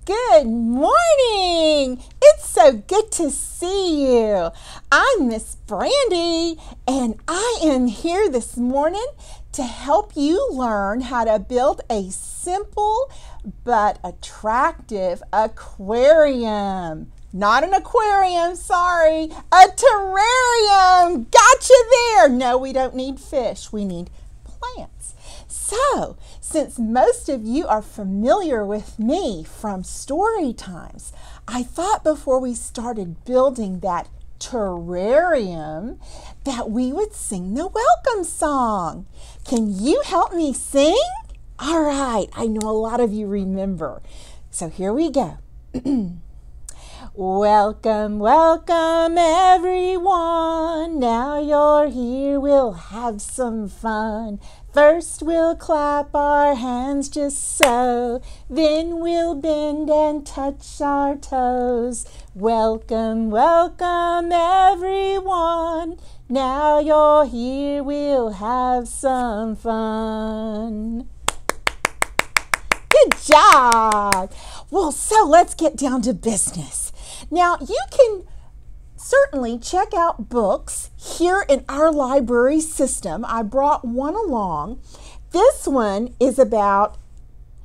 Good morning! It's so good to see you. I'm Miss Brandy, and I am here this morning to help you learn how to build a simple but attractive aquarium. Not an aquarium, sorry, a terrarium. Gotcha there. No, we don't need fish. We need plants. So, since most of you are familiar with me from story times, I thought before we started building that terrarium that we would sing the welcome song. Can you help me sing? All right, I know a lot of you remember. So here we go. Welcome, welcome everyone. Now you're here, we'll have some fun. First we'll clap our hands just so. Then we'll bend and touch our toes. Welcome, welcome everyone. Now you're here, we'll have some fun. Good job. Well, so let's get down to business. Now, you can certainly check out books here in our library system. I brought one along. This one is about,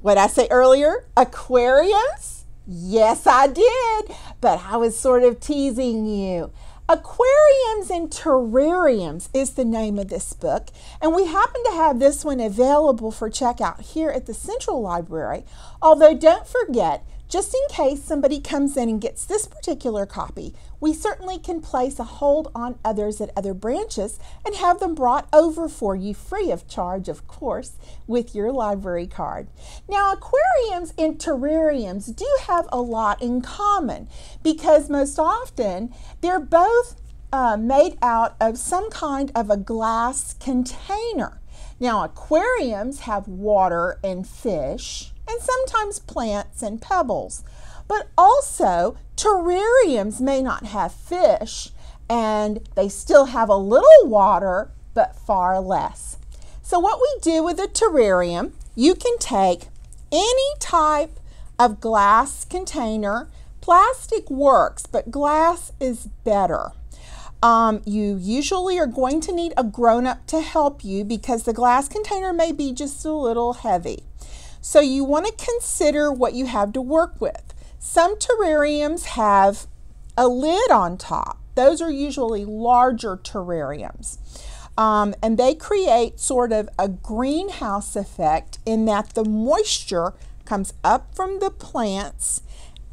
what I say earlier, aquariums. Yes, I did, but I was sort of teasing you. Aquariums and Terrariums is the name of this book, and we happen to have this one available for checkout here at the Central Library. Although don't forget, just in case somebody comes in and gets this particular copy, we certainly can place a hold on others at other branches and have them brought over for you free of charge, of course, with your library card. Now, aquariums and terrariums do have a lot in common because most often they're both made out of some kind of a glass container. Now, aquariums have water and fish, and sometimes plants and pebbles. But also, terrariums may not have fish, and they still have a little water, but far less. So what we do with a terrarium, you can take any type of glass container. Plastic works, but glass is better. You usually are going to need a grown-up to help you because the glass container may be just a little heavy. So you want to consider what you have to work with. Some terrariums have a lid on top. Those are usually larger terrariums. And they create sort of a greenhouse effect in that the moisture comes up from the plants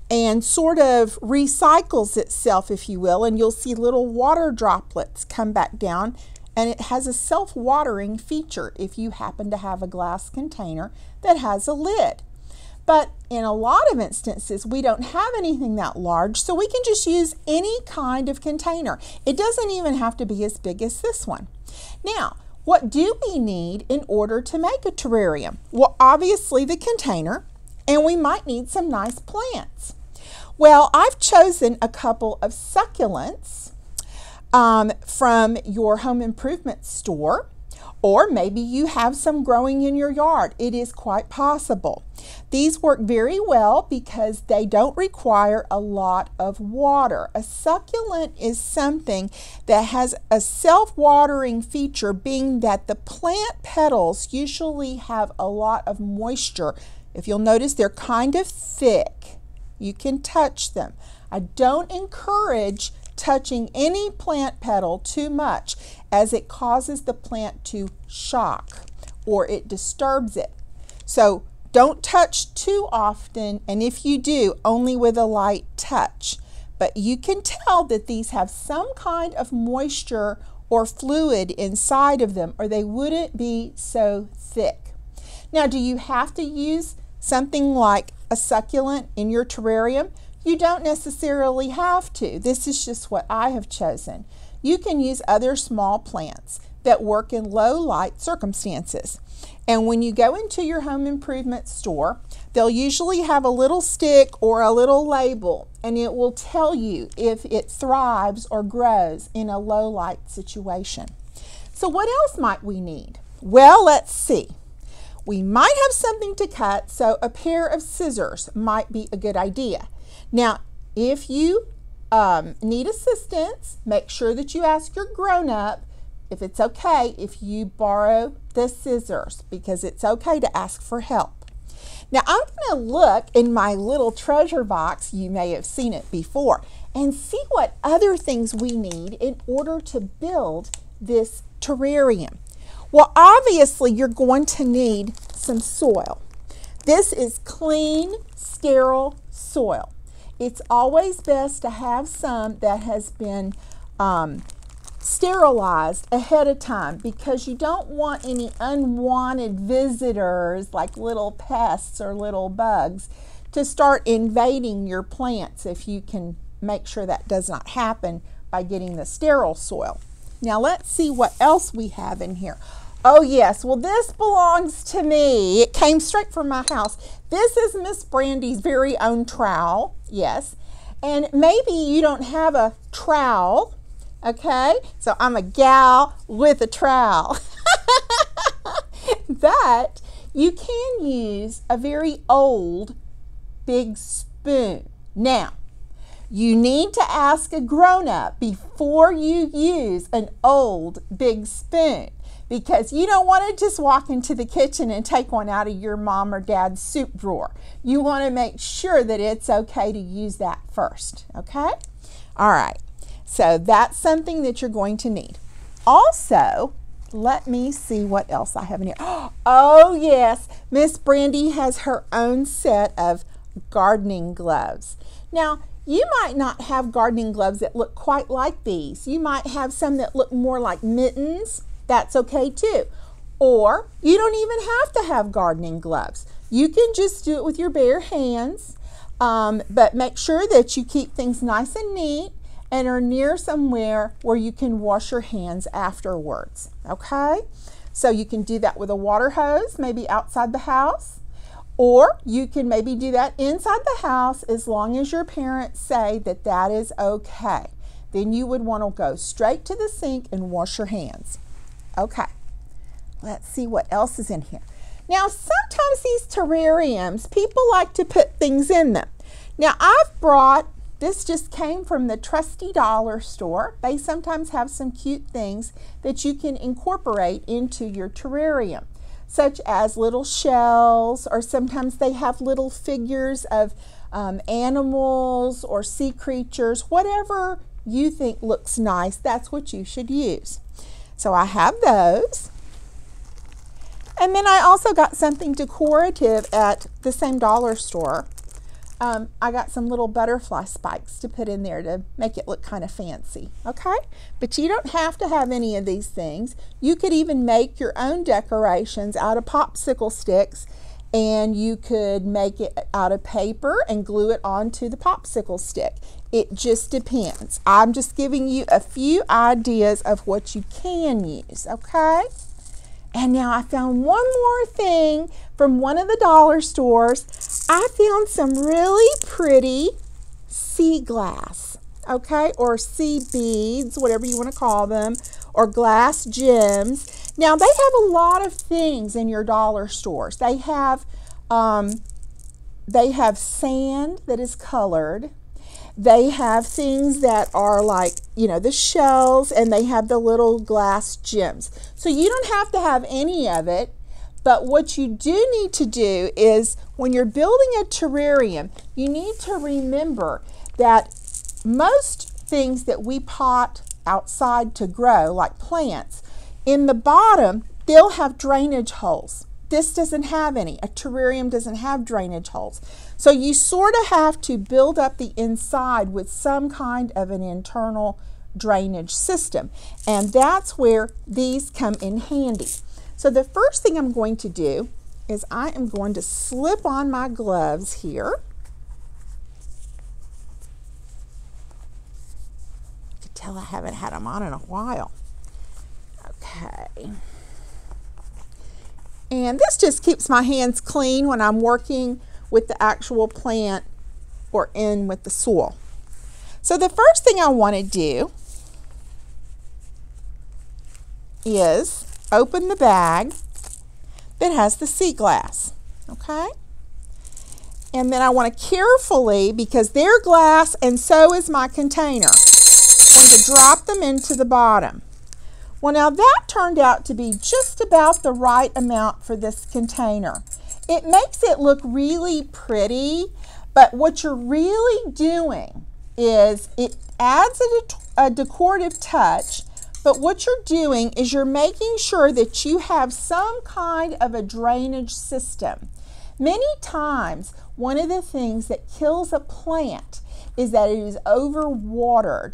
and sort of recycles itself, if you will, and you'll see little water droplets come back down. And it has a self-watering feature if you happen to have a glass container that has a lid. But in a lot of instances, we don't have anything that large, so we can just use any kind of container. It doesn't even have to be as big as this one. Now, what do we need in order to make a terrarium? Well, obviously the container, and we might need some nice plants. Well, I've chosen a couple of succulents from your home improvement store, or maybe you have some growing in your yard. It is quite possible. These work very well because they don't require a lot of water. A succulent is something that has a self-watering feature, being that the plant petals usually have a lot of moisture. If you'll notice, they're kind of thick. You can touch them. I don't encourage touching any plant petal too much, as it causes the plant to shock or it disturbs it. So don't touch too often, and if you do, only with a light touch. But you can tell that these have some kind of moisture or fluid inside of them, or they wouldn't be so thick. Now, do you have to use something like a succulent in your terrarium? You don't necessarily have to. This is just what I have chosen. You can use other small plants that work in low light circumstances. And when you go into your home improvement store, they'll usually have a little stick or a little label, and it will tell you if it thrives or grows in a low light situation. So what else might we need? Well, let's see. We might have something to cut, so a pair of scissors might be a good idea. Now, if you need assistance, make sure that you ask your grown-up if it's okay if you borrow the scissors, because it's okay to ask for help. Now, I'm going to look in my little treasure box, you may have seen it before, and see what other things we need in order to build this terrarium. Well, obviously, you're going to need some soil. This is clean, sterile soil. It's always best to have some that has been sterilized ahead of time, because you don't want any unwanted visitors like little pests or little bugs to start invading your plants, if you can make sure that does not happen by getting the sterile soil. Now let's see what else we have in here. Oh yes, well this belongs to me. It came straight from my house. This is Miss Brandy's very own trowel, yes. And maybe you don't have a trowel. Okay, so I'm a gal with a trowel. But you can use a very old big spoon. Now, you need to ask a grown-up before you use an old big spoon, because you don't want to just walk into the kitchen and take one out of your mom or dad's soup drawer. You want to make sure that it's okay to use that first, okay? All right. So that's something that you're going to need. Also, let me see what else I have in here. Oh yes, Miss Brandy has her own set of gardening gloves. Now, you might not have gardening gloves that look quite like these. You might have some that look more like mittens. That's okay too. Or you don't even have to have gardening gloves. You can just do it with your bare hands, but make sure that you keep things nice and neat and are near somewhere where you can wash your hands afterwards, okay? So you can do that with a water hose, maybe outside the house, or you can maybe do that inside the house as long as your parents say that that is okay. Then you would want to go straight to the sink and wash your hands. Okay, let's see what else is in here. Now, sometimes these terrariums, people like to put things in them. Now, I've brought, this just came from the trusty dollar store. They sometimes have some cute things that you can incorporate into your terrarium, such as little shells, or sometimes they have little figures of animals or sea creatures. Whatever you think looks nice, that's what you should use. So I have those. And then I also got something decorative at the same dollar store. I got some little butterfly spikes to put in there to make it look kind of fancy, okay? But you don't have to have any of these things. You could even make your own decorations out of popsicle sticks, and you could make it out of paper and glue it onto the popsicle stick. It just depends. I'm just giving you a few ideas of what you can use, okay? And now I found one more thing from one of the dollar stores. I found some really pretty sea glass, okay, or sea beads, whatever you want to call them, or glass gems. Now, they have a lot of things in your dollar stores. They have sand that is colored. They have things that are like, you know, the shells, and they have the little glass gems. So you don't have to have any of it, but what you do need to do is when you're building a terrarium, you need to remember that most things that we pot outside to grow, like plants, in the bottom, they'll have drainage holes. This doesn't have any. A terrarium doesn't have drainage holes. So you sort of have to build up the inside with some kind of an internal drainage system. And that's where these come in handy. So the first thing I'm going to do is I am going to slip on my gloves here. You can tell I haven't had them on in a while. Okay. And this just keeps my hands clean when I'm working with the actual plant or in with the soil. So the first thing I want to do is open the bag. that has the sea glass, okay? And then I want to carefully, because they're glass and so is my container, I'm going to drop them into the bottom. Well, now that turned out to be just about the right amount for this container. It makes it look really pretty, but what you're really doing is it adds a decorative touch, but what you're doing is you're making sure that you have some kind of a drainage system. Many times, one of the things that kills a plant is that it is overwatered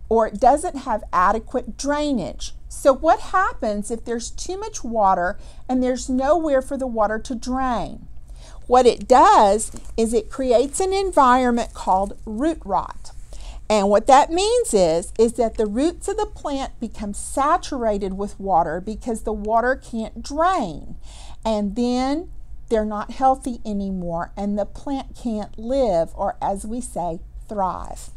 or it doesn't have adequate drainage. So what happens if there's too much water and there's nowhere for the water to drain? What it does is it creates an environment called root rot. And what that means is that the roots of the plant become saturated with water because the water can't drain. And then they're not healthy anymore and the plant can't live, or as we say, thrive.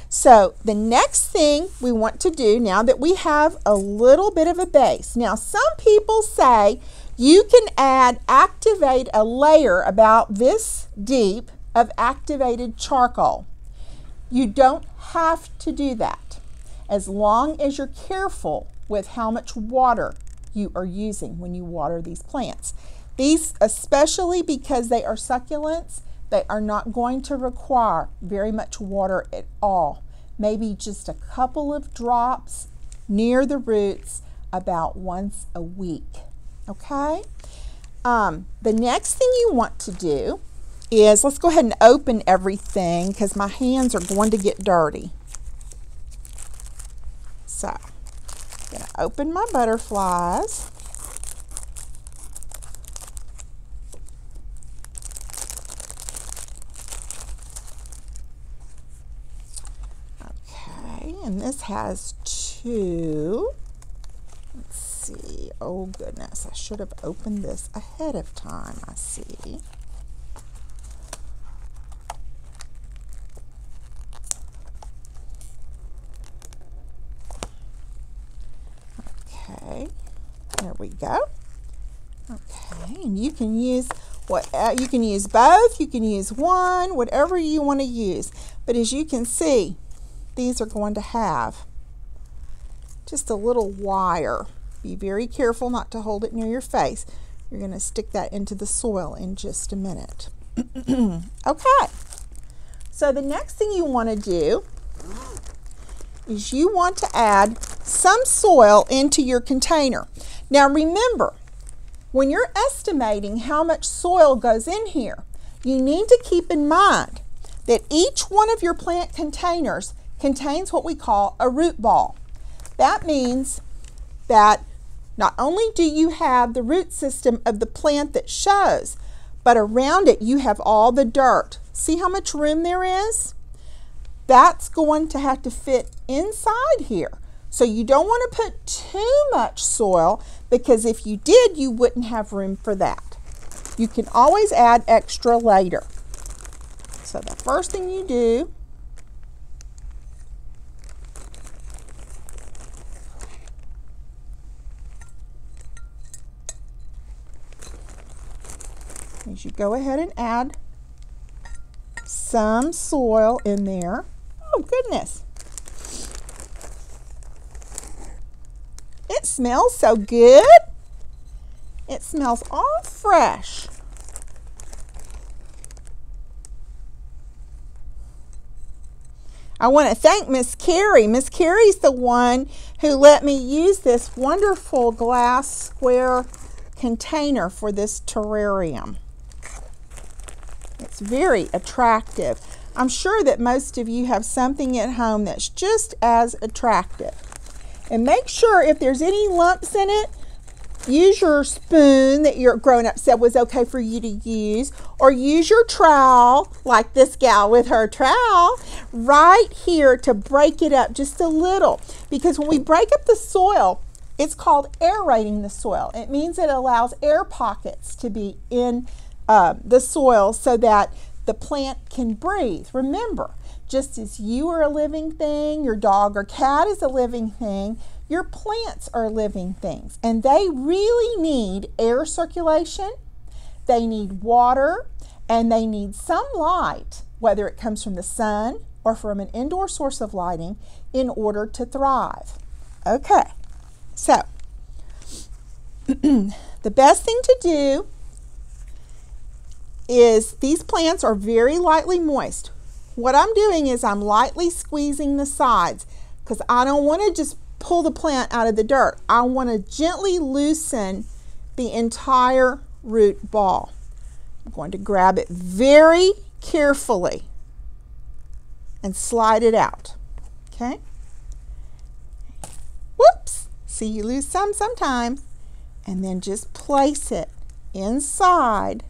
So the next thing we want to do, now that we have a little bit of a base, now some people say you can activate a layer about this deep of activated charcoal. You don't have to do that as long as you're careful with how much water you are using when you water these plants. These, especially because they are succulents, they are not going to require very much water at all. Maybe just a couple of drops near the roots about once a week. Okay? The next thing you want to do is, let's go ahead and open everything because my hands are going to get dirty. So, I'm going to open my butterflies. Okay, and this has two. Let's see. Oh goodness, I should have opened this ahead of time, I see. Okay, there we go. Okay, and you can use you can use both, you can use one, whatever you want to use. But as you can see, these are going to have just a little wire. Be very careful not to hold it near your face. You're going to stick that into the soil in just a minute. Okay, so the next thing you want to do is you want to add some soil into your container. Now remember, when you're estimating how much soil goes in here, you need to keep in mind that each one of your plant containers contains what we call a root ball. That means that not only do you have the root system of the plant that shows, but around it you have all the dirt. See how much room there is? That's going to have to fit inside here. So you don't want to put too much soil, because if you did, you wouldn't have room for that. You can always add extra later. So the first thing you do is you go ahead and add some soil in there. Oh goodness. It smells so good. It smells all fresh. I want to thank Miss Carrie. Miss Carrie's the one who let me use this wonderful glass square container for this terrarium. It's very attractive. I'm sure that most of you have something at home that's just as attractive. And make sure if there's any lumps in it, use your spoon that your grown-up said was okay for you to use, or use your trowel, like this gal with her trowel, right here to break it up just a little. Because when we break up the soil, it's called aerating the soil. It means it allows air pockets to be in the soil so that the plant can breathe. Remember, just as you are a living thing, your dog or cat is a living thing, your plants are living things. And they really need air circulation, they need water, and they need some light, whether it comes from the sun or from an indoor source of lighting, in order to thrive. Okay, so the best thing to do is, these plants are very lightly moist. What I'm doing is I'm lightly squeezing the sides because I don't want to just pull the plant out of the dirt. I want to gently loosen the entire root ball. I'm going to grab it very carefully and slide it out. Okay? Whoops! See, you lose some sometimes. And then just place it inside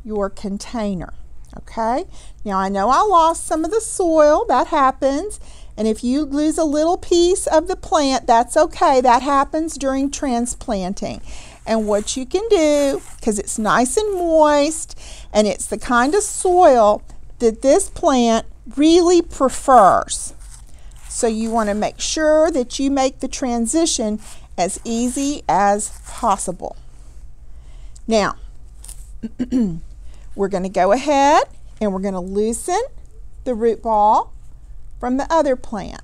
your container. Okay? Now I know I lost some of the soil. That happens. And if you lose a little piece of the plant, that's okay. That happens during transplanting. And what you can do, because it's nice and moist, and it's the kind of soil that this plant really prefers. So you want to make sure that you make the transition as easy as possible. Now, we're going to go ahead and we're going to loosen the root ball from the other plant.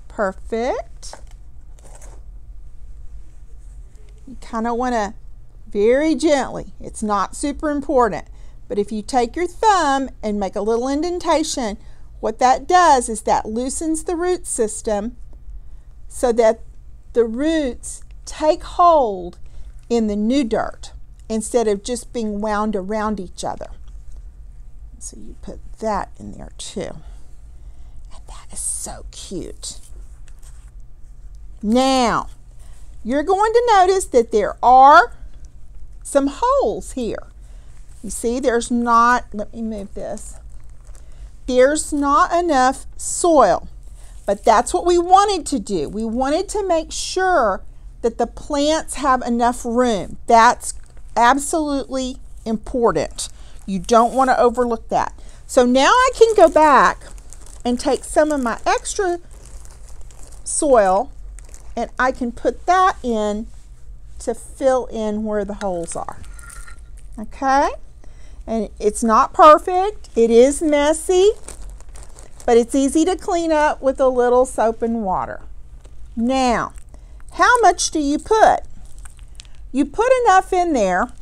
Perfect. You kind of want to very gently, it's not super important, but if you take your thumb and make a little indentation, what that does is that loosens the root system so that the roots take hold in the new dirt instead of just being wound around each other. So you put that in there too. And that is so cute. Now, you're going to notice that there are some holes here. You see, there's not, let me move this. There's not enough soil, but that's what we wanted to do. We wanted to make sure that the plants have enough room. That's absolutely important. You don't want to overlook that. So now I can go back and take some of my extra soil and I can put that in to fill in where the holes are. Okay? And it's not perfect. It is messy, but it's easy to clean up with a little soap and water. Now, how much do you put? You put enough in there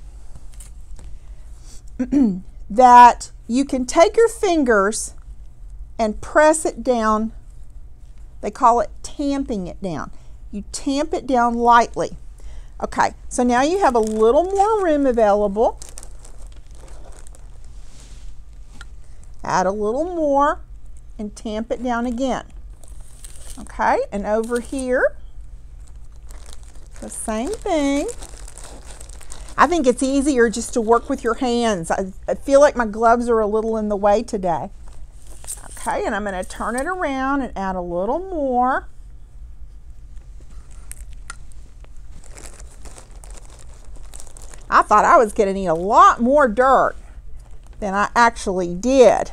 that you can take your fingers and press it down. They call it tamping it down. You tamp it down lightly. Okay, so now you have a little more room available. Add a little more and tamp it down again. Okay, and over here, the same thing. I think it's easier just to work with your hands. I feel like my gloves are a little in the way today. Okay, and I'm going to turn it around and add a little more. I thought I was going to need a lot more dirt than I actually did.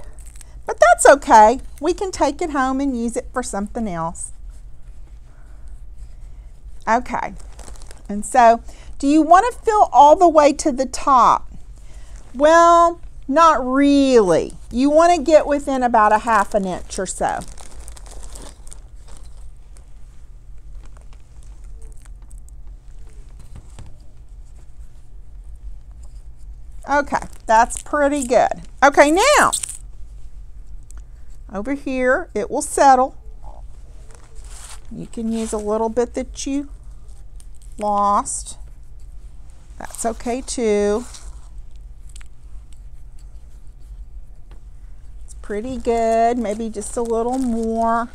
But that's okay. We can take it home and use it for something else. Okay, and so do you want to fill all the way to the top? Well, not really. You want to get within about a ½ an inch or so. Okay, that's pretty good. Okay, now, over here, it will settle. You can use a little bit that you lost. That's okay too. It's pretty good, maybe just a little more.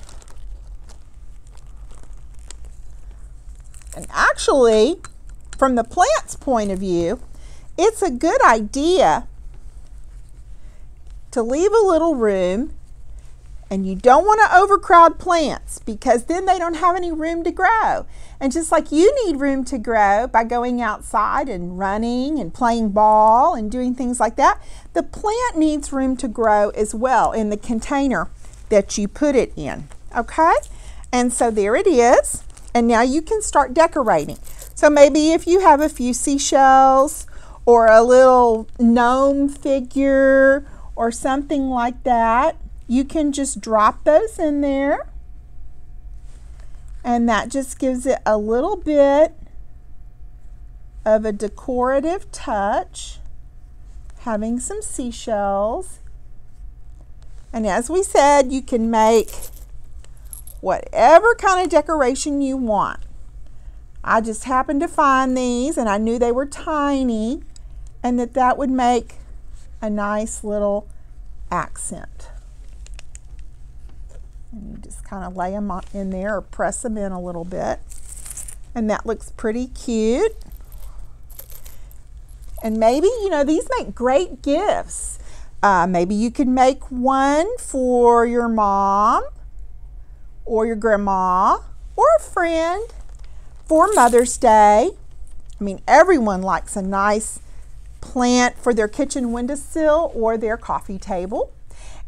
And actually, from the plant's point of view, it's a good idea to leave a little room And you don't want to overcrowd plants because then they don't have any room to grow. And just like you need room to grow by going outside and running and playing ball and doing things like that, the plant needs room to grow as well in the container that you put it in. Okay? And so there it is. And now you can start decorating. So maybe if you have a few seashells or a little gnome figure or something like that, you can just drop those in there, and that just gives it a little bit of a decorative touch, having some seashells. And as we said, you can make whatever kind of decoration you want. I just happened to find these, and I knew they were tiny, and that would make a nice little accent. And you just kind of lay them in there or press them in a little bit. And that looks pretty cute. And maybe, you know, these make great gifts. Maybe you could make one for your mom or your grandma or a friend for Mother's Day. I mean, everyone likes a nice plant for their kitchen windowsill or their coffee table.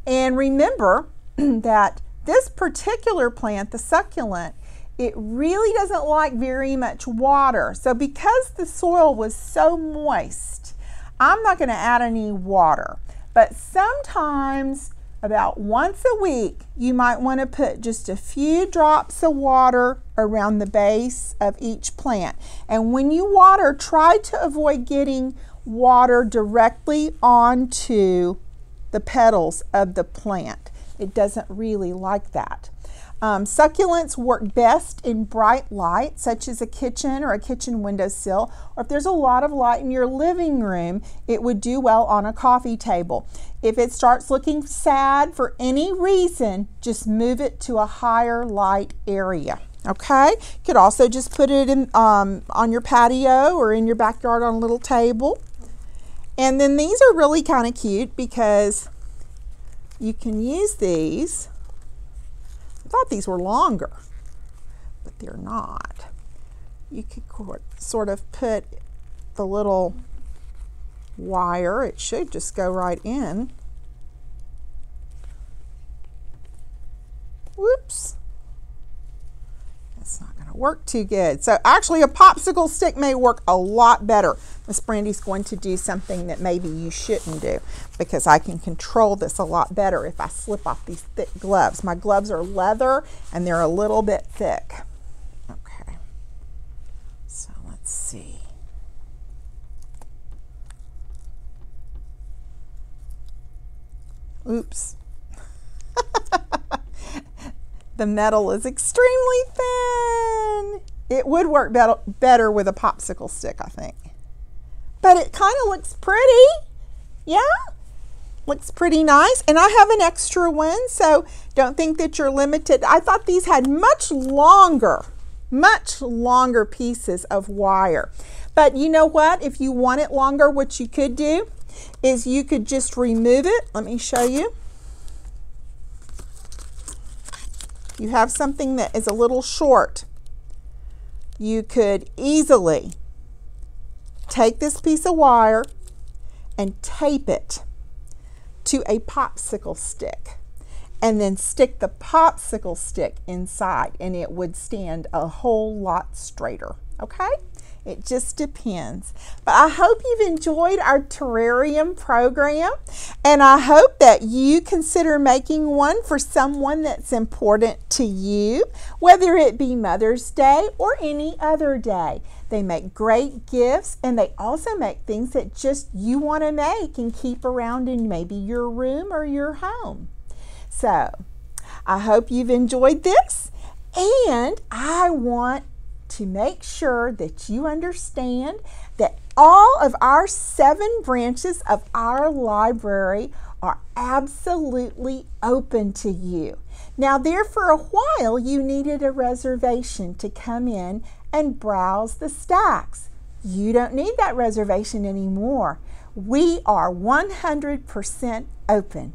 And remember that this particular plant, the succulent, it really doesn't like very much water. So because the soil was so moist, I'm not going to add any water. But sometimes, about once a week, you might want to put just a few drops of water around the base of each plant. And when you water, try to avoid getting water directly onto the petals of the plant. It doesn't really like that. Succulents work best in bright light, such as a kitchen or a kitchen windowsill, or if there's a lot of light in your living room, it would do well on a coffee table. If it starts looking sad for any reason, just move it to a higher light area. Okay? You could also just put it in on your patio or in your backyard on a little table. And then these are really kind of cute because you can use these. I thought these were longer, but they're not. You could sort of put the little wire, it should just go right in. Whoops. That's not going to work too good. So actually a popsicle stick may work a lot better. Miss Brandy's going to do something that maybe you shouldn't do because I can control this a lot better if I slip off these thick gloves. My gloves are leather and they're a little bit thick. Okay, so let's see. Oops. The metal is extremely thin. It would work better with a popsicle stick, I think. But it kind of looks pretty. Yeah? Looks pretty nice. And I have an extra one, so don't think that you're limited. I thought these had much longer pieces of wire. But you know what? If you want it longer, what you could do is you could just remove it. Let me show you. You have something that is a little short. You could easily take this piece of wire and tape it to a popsicle stick and then stick the popsicle stick inside and it would stand a whole lot straighter. Okay? It just depends. But I hope you've enjoyed our terrarium program, and I hope that you consider making one for someone that's important to you, whether it be Mother's Day or any other day. They make great gifts, and they also make things that just you want to make and keep around in maybe your room or your home. So I hope you've enjoyed this, and I want to make sure that you understand that all of our 7 branches of our library are absolutely open to you. Now, there for a while you needed a reservation to come in and browse the stacks. You don't need that reservation anymore. We are 100% open.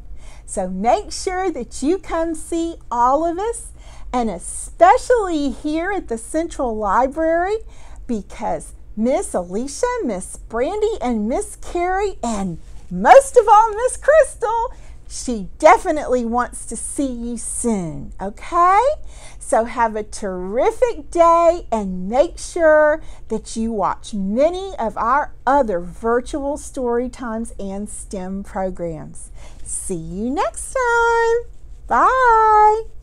So make sure that you come see all of us, and especially here at the Central Library, because Miss Alicia, Miss Brandy, and Miss Carrie, and most of all Miss Crystal, she definitely wants to see you soon, okay? So have a terrific day, and make sure that you watch many of our other virtual story times and STEM programs. See you next time. Bye.